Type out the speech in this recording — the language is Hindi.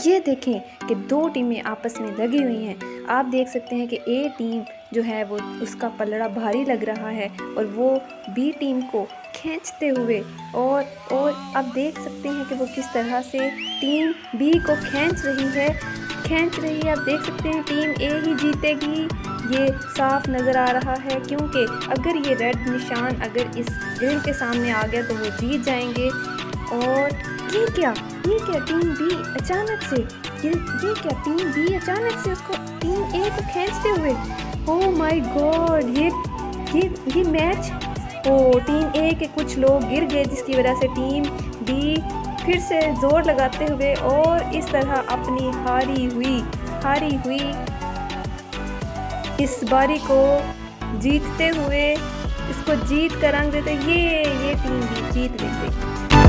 ये देखें कि दो टीमें आपस में लगी हुई हैं। आप देख सकते हैं कि ए टीम जो है वो उसका पलड़ा भारी लग रहा है और वो बी टीम को खींचते हुए और आप देख सकते हैं कि वो किस तरह से टीम बी को खींच रही है। आप देख सकते हैं टीम ए ही जीतेगी, ये साफ नज़र आ रहा है, क्योंकि अगर ये रेड निशान अगर इस ग्रिल के सामने आ गया तो वो जीत जाएंगे। और ये क्या टीम बी अचानक से ये क्या टीम बी अचानक से उसको टीम ए को खींचते हुए, ओह माय गॉड, ये मैच, ओ टीम ए के कुछ लोग गिर गए जिसकी वजह से टीम बी फिर से जोर लगाते हुए और इस तरह अपनी हारी हुई इस बारी को जीतते हुए इसको जीत कर रंग देते, ये टीम भी जीत गई।